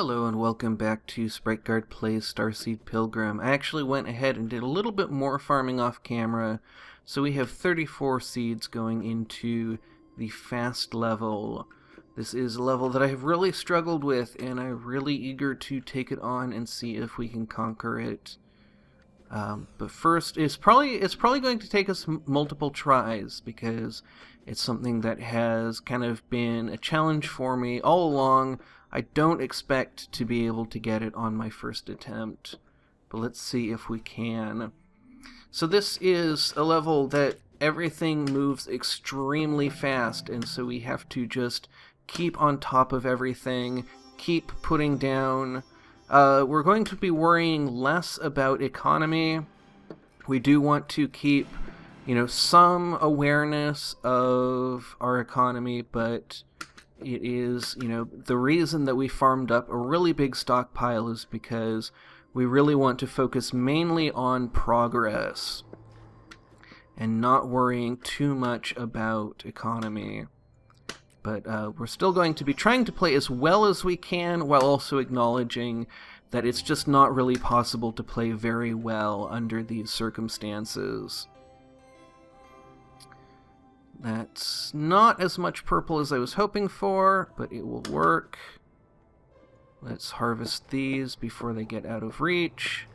Hello and welcome back to Sprite Plays Starseed Pilgrim. I actually went ahead and did a little bit more farming off camera, so we have 34 seeds going into the fast level. This is a level that I have really struggled with, and I'm really eager to take it on and see if we can conquer it. But first, it's probably going to take us multiple tries, because it's something that has kind of been a challenge for me all along. I don't expect to be able to get it on my first attempt, but let's see if we can. So this is a level that everything moves extremely fast, and so we have to just keep on top of everything, keep putting down. We're going to be worrying less about economy. We do want to keep, some awareness of our economy, but it is, the reason that we farmed up a really big stockpile is because we really want to focus mainly on progress and not worrying too much about economy. But we're still going to be trying to play as well as we can while also acknowledging that it's just not really possible to play very well under these circumstances. That's not as much purple as I was hoping for, but it will work. Let's harvest these before they get out of reach,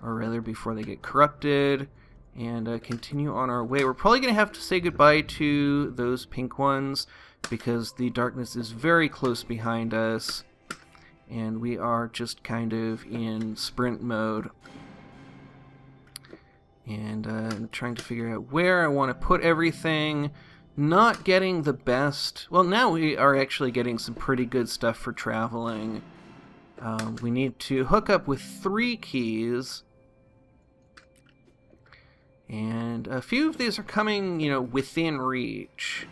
or rather before they get corrupted, and continue on our way. We're probably going to have to say goodbye to those pink ones, because the darkness is very close behind us, and we are just kind of in sprint mode. And I'm trying to figure out where I want to put everything. Not getting the best. Well, now we are actually getting some pretty good stuff for traveling. We need to hook up with 3 keys. And a few of these are coming, within reach.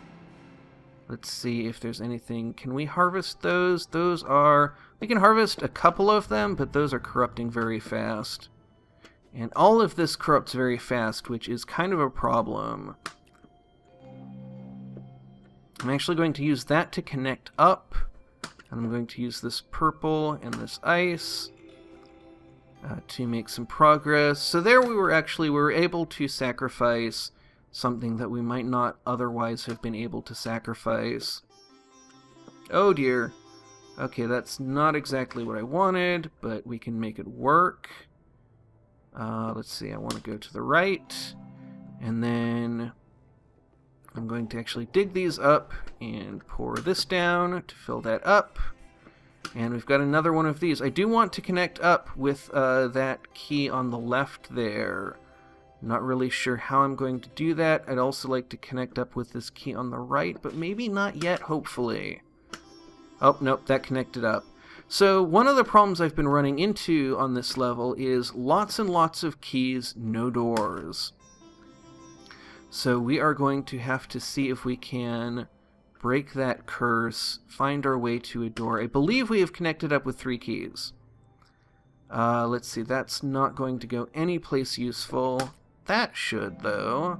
Let's see if there's anything. Can we harvest those? We can harvest a couple of them, but those are corrupting very fast. And all of this corrupts very fast, which is kind of a problem. I'm actually going to use that to connect up. And I'm going to use this purple and this ice to make some progress. So there we were able to sacrifice something that we might not otherwise have been able to sacrifice. Oh dear. Okay, that's not exactly what I wanted, but we can make it work. Let's see, I want to go to the right, and then I'm going to actually dig these up and pour this down to fill that up. And we've got another one of these. I do want to connect up with that key on the left there. Not really sure how I'm going to do that. I'd also like to connect up with this key on the right, but maybe not yet, hopefully. Oh, nope, that connected up. So one of the problems I've been running into on this level is lots and lots of keys, no doors. So we are going to have to see if we can break that curse, find our way to a door. I believe we have connected up with 3 keys. Let's see, that's not going to go anyplace useful. That should, though.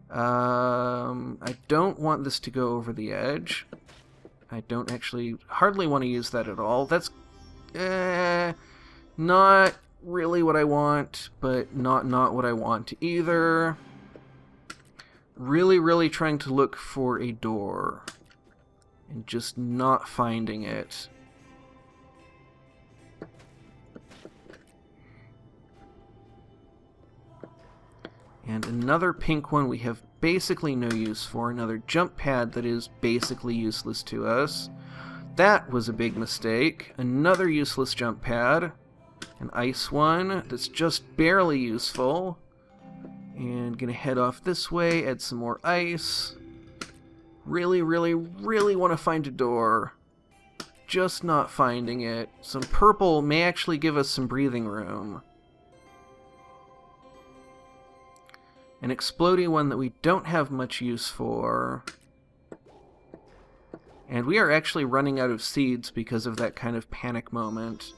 I don't want this to go over the edge. I don't actually hardly want to use that at all. That's not really what I want, but not what I want either. Really trying to look for a door and just not finding it. And another pink one we have basically no use for. Another jump pad that is basically useless to us. That was a big mistake. Another useless jump pad. An ice one that's just barely useful. And gonna head off this way, add some more ice. Really want to find a door. Just not finding it. Some purple may actually give us some breathing room. An explodey one that we don't have much use for. And we are actually running out of seeds because of that kind of panic moment.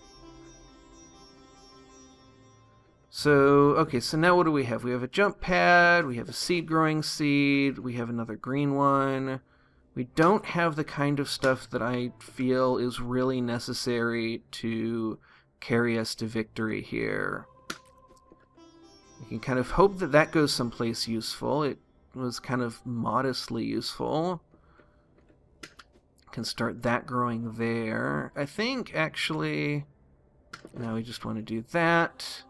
So, okay, so now what do we have? We have a jump pad, we have a seed growing seed, we have another green one, We don't have the kind of stuff that I feel is really necessary to carry us to victory here. We can kind of hope that that goes someplace useful. It was kind of modestly useful. Can start that growing there. I think, actually... No, we just want to do that.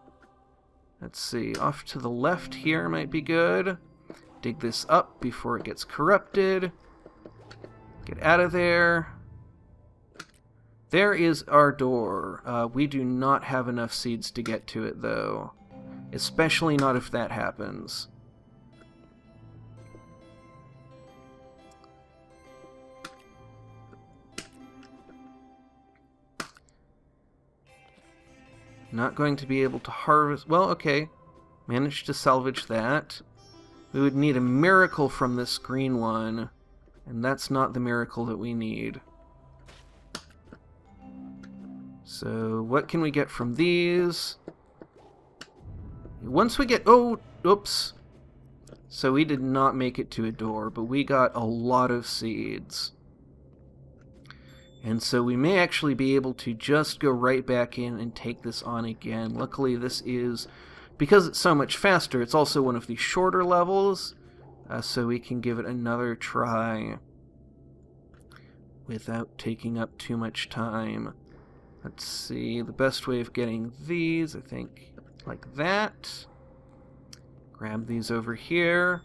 Let's see. Off to the left here might be good. Dig this up before it gets corrupted. Get out of there. There is our door. We do not have enough seeds to get to it, though. Especially not if that happens. Not going to be able to harvest... Well, okay. Managed to salvage that. We would need a miracle from this green one. And that's not the miracle that we need. So, what can we get from these? Once we get... Oh, oops. So we did not make it to a door, but we got a lot of seeds. And so we may actually be able to just go right back in and take this on again. Luckily, this is... Because it's so much faster, it's also one of the shorter levels. So we can give it another try without taking up too much time. Let's see, the best way of getting these, I think, like that. Grab these over here.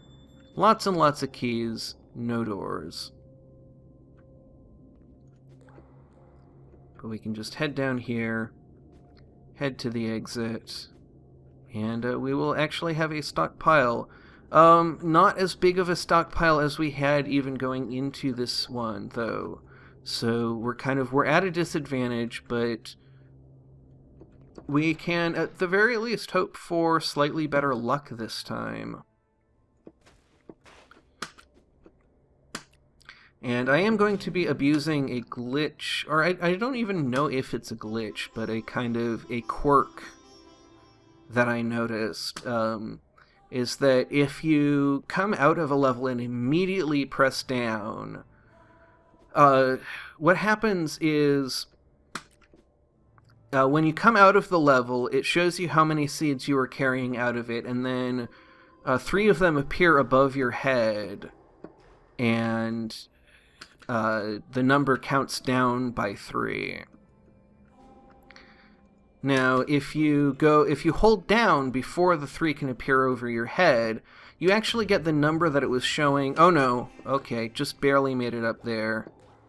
Lots and lots of keys, no doors. But we can just head down here, head to the exit, and we will actually have a stockpile. Not as big of a stockpile as we had even going into this one, though. So we're at a disadvantage, but we can, at the very least, hope for slightly better luck this time. And I am going to be abusing a glitch, or I don't even know if it's a glitch, but a kind of a quirk that I noticed, is that if you come out of a level and immediately press down, what happens is, when you come out of the level, it shows you how many seeds you are carrying out of it, and then 3 of them appear above your head, and the number counts down by 3. Now, if you hold down before the 3 can appear over your head, you actually get the number that it was showing. Oh no, okay, just barely made it up there.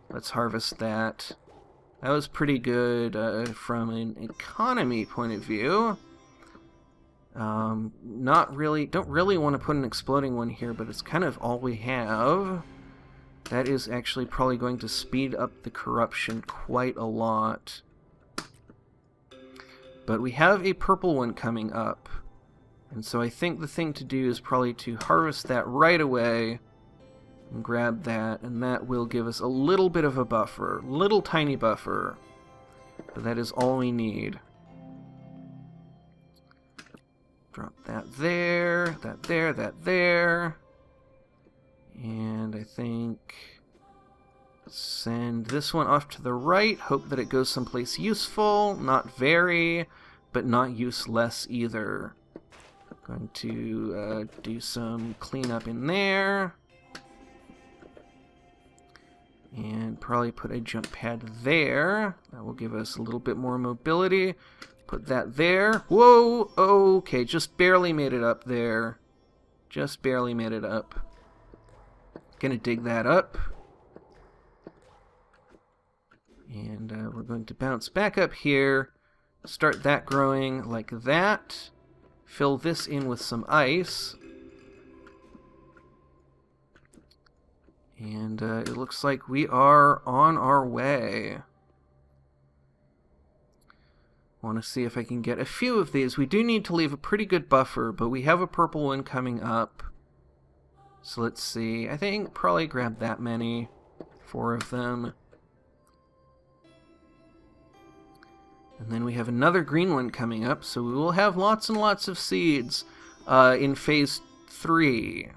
Let's harvest that. That was pretty good from an economy point of view. Don't really want to put an exploding one here, but it's kind of all we have. That is actually probably going to speed up the corruption quite a lot. But we have a purple one coming up. And so I think the thing to do is probably to harvest that right away and grab that, and that will give us a little bit of a buffer. Little tiny buffer. But that is all we need. Drop that there, that there, that there. And I think send this one off to the right. Hope that it goes someplace useful. Not very, but not useless either. Going to do some cleanup in there. And probably put a jump pad there. That will give us a little bit more mobility. Put that there. Whoa! Okay, just barely made it up there. Just barely made it up. Gonna dig that up. And we're going to bounce back up here. Start that growing like that. Fill this in with some ice. And it looks like we are on our way. Want to see if I can get a few of these. We do need to leave a pretty good buffer, but we have a purple one coming up. So let's see. I think probably grab that many. 4 of them. And then we have another green one coming up, so we will have lots and lots of seeds in Phase 3.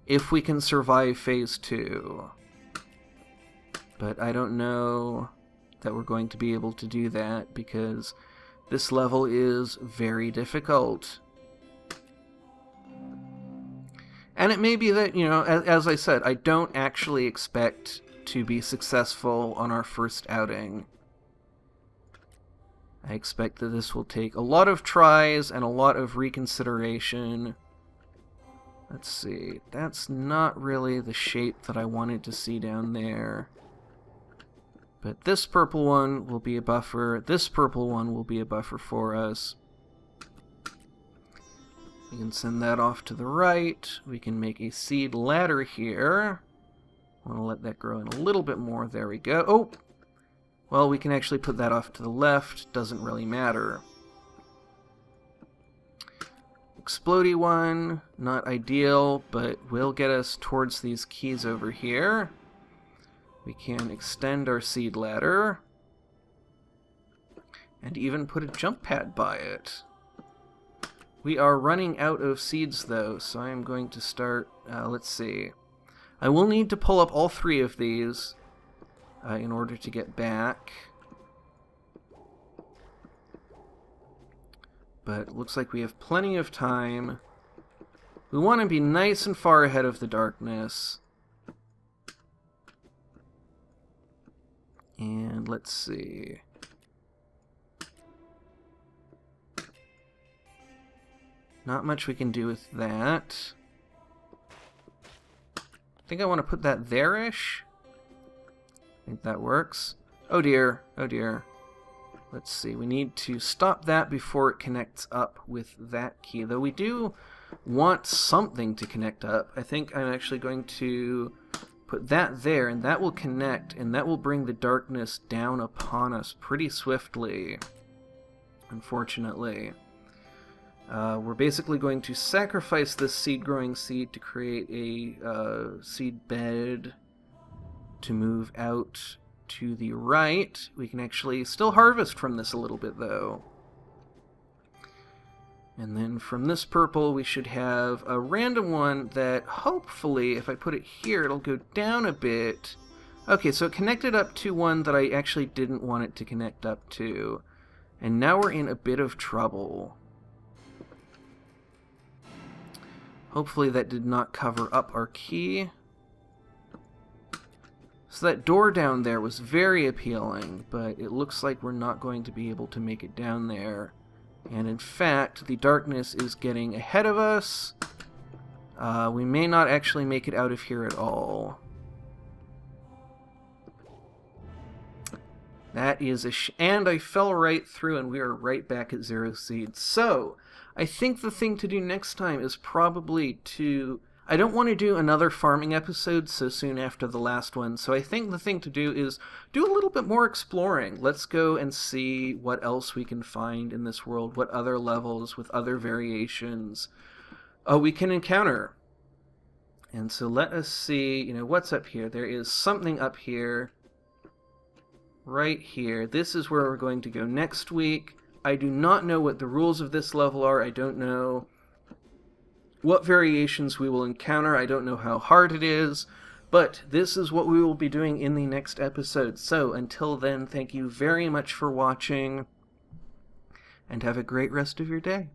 If we can survive Phase 2. But I don't know that we're going to be able to do that because this level is very difficult. And it may be that, you know, as I said, I don't actually expect to be successful on our first outing. I expect that this will take a lot of tries and a lot of reconsideration. Let's see, that's not really the shape that I wanted to see down there. But this purple one will be a buffer, this purple one will be a buffer for us. We can send that off to the right. We can make a seed ladder here. I want to let that grow in a little bit more. There we go. Oh! Well, we can actually put that off to the left. Doesn't really matter. Explodey one. Not ideal, but will get us towards these keys over here. We can extend our seed ladder. And even put a jump pad by it. We are running out of seeds, though, so I am going to start, let's see. I will need to pull up all 3 of these in order to get back. But it looks like we have plenty of time. We want to be nice and far ahead of the darkness. And let's see. Not much we can do with that. I think I want to put that there-ish. I think that works. Oh dear, oh dear. Let's see, we need to stop that before it connects up with that key. Though we do want something to connect up. I think I'm actually going to put that there, and that will connect, and that will bring the darkness down upon us pretty swiftly, unfortunately. We're basically going to sacrifice this seed-growing seed to create a seed bed to move out to the right. We can actually still harvest from this a little bit, though. And then from this purple, we should have a random one that hopefully, if I put it here, it'll go down a bit. Okay, so it connected up to one that I actually didn't want it to connect up to. And now we're in a bit of trouble. Hopefully that did not cover up our key. So that door down there was very appealing, but it looks like we're not going to be able to make it down there. And in fact, the darkness is getting ahead of us. We may not actually make it out of here at all. That is and I fell right through, and we are right back at 0 seeds. So I think the thing to do next time is probably to... I don't want to do another farming episode so soon after the last one, so I think the thing to do is do a little bit more exploring. Let's go and see what else we can find in this world, what other levels with other variations we can encounter. And so let us see, you know, what's up here. There is something up here, right here. This is where we're going to go next week. I do not know what the rules of this level are. I don't know what variations we will encounter. I don't know how hard it is, but this is what we will be doing in the next episode. So until then, thank you very much for watching, and have a great rest of your day.